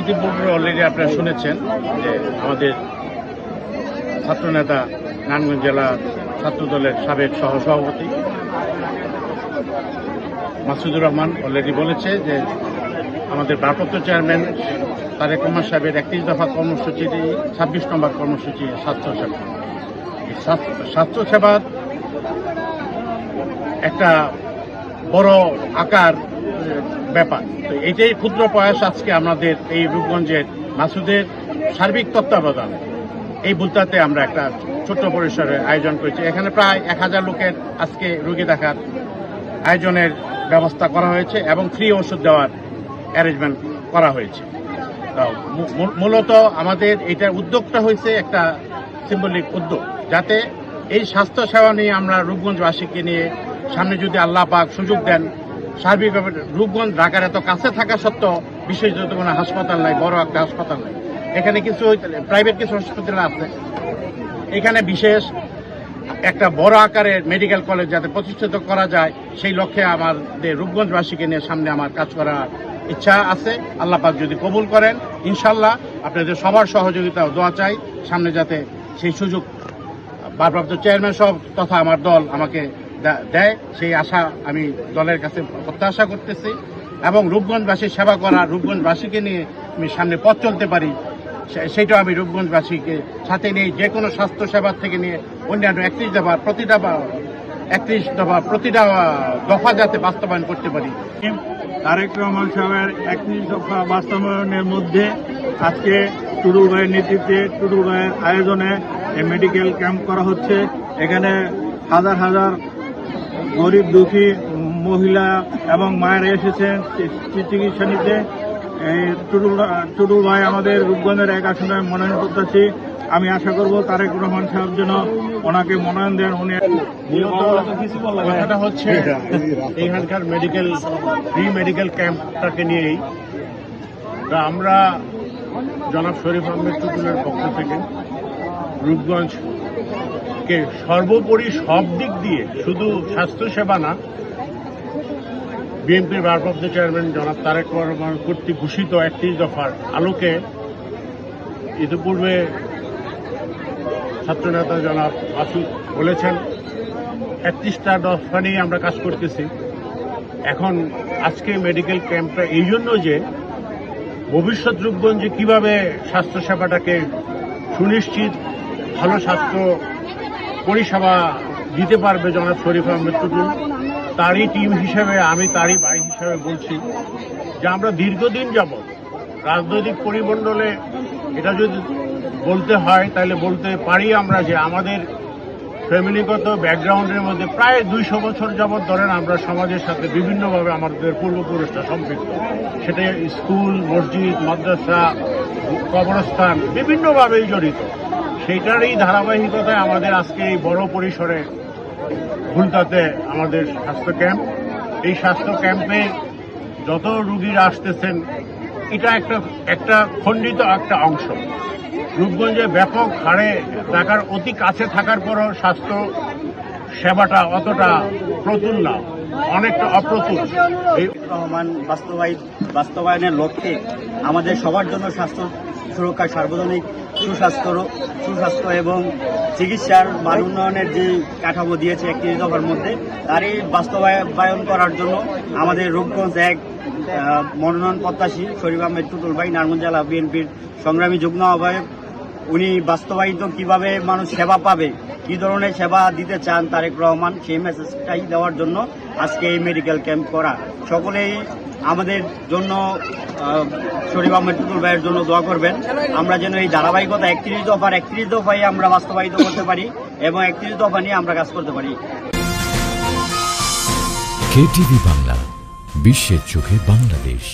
ইতিপূর্বে অলরেডি আপনারা শুনেছেন যে আমাদের ছাত্রনেতা নারায়ণগঞ্জ জেলা ছাত্রদলের সাবেক সহসভাপতি মাসুদুর রহমান অলরেডি বলেছে যে আমাদের ভারপ্রাপ্ত চেয়ারম্যান তারেক রহমান সাহেবের 31 দফা কর্মসূচি 26 নম্বর কর্মসূচি স্বাস্থ্যসেবা। স্বাস্থ্যসেবার একটা বড় আকার ব্যাপার, তো এইটাই ক্ষুদ্র প্রয়াস আজকে আমাদের এই রূপগঞ্জের মাসুদের সার্বিক তত্ত্বাবধানে এই বুলতাতে আমরা একটা ছোট্ট পরিসরে আয়োজন করেছি। এখানে প্রায় 1000 লোকের আজকে রোগী দেখার আয়োজনের ব্যবস্থা করা হয়েছে এবং ফ্রি ওষুধ দেওয়ার অ্যারেঞ্জমেন্ট করা হয়েছে। মূলত আমাদের এইটার উদ্যোগটা হয়েছে একটা সিম্বলিক উদ্যোগ, যাতে এই স্বাস্থ্য সেবা নিয়ে আমরা রূপগঞ্জবাসীকে নিয়ে সামনে যদি আল্লাহ পাক সুযোগ দেন, সার্বিকভাবে রূপগঞ্জ ঢাকার এত কাছে থাকা সত্ত্বেও বিশেষ কোনো হাসপাতাল নাই, বড় একটা হাসপাতাল নাই, এখানে কিছু প্রাইভেট কিছু হাসপাতাল আছে, এখানে বিশেষ একটা বড় আকারের মেডিকেল কলেজ যাতে প্রতিষ্ঠিত করা যায় সেই লক্ষ্যে আমাদের রূপগঞ্জবাসীকে নিয়ে সামনে আমার কাজ করার ইচ্ছা আছে। আল্লাহ পাক যদি কবুল করেন ইনশাল্লাহ আপনাদের সবার সহযোগিতা ও দোয়া চাই, সামনে যাতে সেই সুযোগ ভারপ্রাপ্ত চেয়ারম্যান সহ তথা আমার দল আমাকে দেয়, সেই আশা আমি দলের কাছে প্রত্যাশা করতেছি এবং রূপগঞ্জবাসীর সেবা করা, রূপগঞ্জবাসীকে নিয়ে আমি সামনে পথ চলতে পারি সেইটাও আমি রূপগঞ্জবাসীকে সাথে নিয়ে যে কোনো স্বাস্থ্য সেবার থেকে নিয়ে অন্যান্য 31 দফা প্রতিটা দফা যাতে বাস্তবায়ন করতে পারি। তারেক রহমান সাহেবের 31 দফা বাস্তবায়নের মধ্যে আজকে টুডু ভাইয়ের নেতৃত্বে, টুডু ভাইয়ের আয়োজনে এই মেডিকেল ক্যাম্প করা হচ্ছে। এখানে হাজার হাজার গরিব দুঃখী মহিলা এবং মায়েরা এসেছেন চিকিৎসা নিতে। এই টুডু ভাই আমাদের রূপগঞ্জের এক আসনে মনোনয়ন প্রত্যাশী। আমি আশা করব তারেক রহমান সাহেব যেন ওনাকে মনোনয়ন দেন। উনি কথাটা হচ্ছে এইখানকার ফ্রি মেডিকেল ক্যাম্পটাকে নিয়েই আমরা জনাব শরীফ আহমেদ টুটুলের পক্ষ থেকে রূপগঞ্জকে সর্বোপরি সব দিক দিয়ে, শুধু স্বাস্থ্যসেবা না, বিএনপির ভারপ্রাপ্ত চেয়ারম্যান জনাব তারেক রহমান কর্তৃক ঘোষিত 31 দফার আলোকে ইতিপূর্বে ছাত্রনেতা জনাব মাসুদ বলেছেন 31টা দফা নিয়ে আমরা কাজ করতেছি। এখন আজকে মেডিকেল ক্যাম্পটা এই জন্য যে ভবিষ্যৎ রূপগঞ্জে কিভাবে স্বাস্থ্যসেবাটাকে সুনিশ্চিত ভালো স্বাস্থ্য পরিষেবা দিতে পারবে জনাব শরীফ আহমেদ টুটুল, তারই টিম হিসেবে আমি তারই ভাই হিসেবে বলছি যে আমরা দীর্ঘদিন যাবৎ রাজনৈতিক পরিমণ্ডলে এটা যদি বলতে হয় তাহলে বলতে পারি আমরা যে আমাদের ফ্যামিলিগত ব্যাকগ্রাউন্ডের মধ্যে প্রায় 200 বছর যাবৎ ধরেন আমরা সমাজের সাথে বিভিন্নভাবে আমাদের পূর্বপুরুষরা সম্পৃক্ত, সেটা স্কুল, মসজিদ, মাদ্রাসা, কবরস্থান বিভিন্নভাবেই জড়িত। সেইটারই ধারাবাহিকতায় আমাদের আজকে এই বড় পরিসরে ভুলতাতে আমাদের স্বাস্থ্য ক্যাম্প। এই স্বাস্থ্য ক্যাম্পে যত রুগীরা আসতেছেন এটা একটা খণ্ডিত একটা অংশ। রূপগঞ্জে ব্যাপক হারে ঢাকার অতি কাছে থাকার পরও স্বাস্থ্য সেবাটা অতটা প্রতুল না, অনেকটা অপ্রতুল। এই রহমান বাস্তবায়নের লক্ষ্যে আমাদের সবার জন্য স্বাস্থ্য সুরক্ষা, সার্বজনীন সুস্বাস্থ্য এবং চিকিৎসার মান উন্নয়নের যে কাঠামো দিয়েছে 31 দফার মধ্যে, তারই বাস্তবায়ন করার জন্য আমাদের রূপগঞ্জ এক মনোনয়ন প্রত্যাশী শরীফ আহমেদ টুটুল ভাই, নারায়ণগঞ্জ জেলা বিএনপির সংগ্রামী যুগ্ম আহ্বায়ক, উনি বাস্তবায়িত কিভাবে মানুষ সেবা পাবে, কি ধরনের সেবা দিতে চান তারেক রহমান, সেই মেসেজটাই দেওয়ার জন্য আজকে এই মেডিকেল ক্যাম্প করা। সকলেই আমাদের জন্য শরীফ আহমেদ টুটুল ভাইয়ের জন্য দোয়া করবেন, আমরা যেন এই ধারাবাহিকতা 31 দফায় আমরা বাস্তবায়িত করতে পারি এবং 31 দফা নিয়ে আমরা কাজ করতে পারি। KTV বাংলা, বিশ্বের চোখে বাংলাদেশ।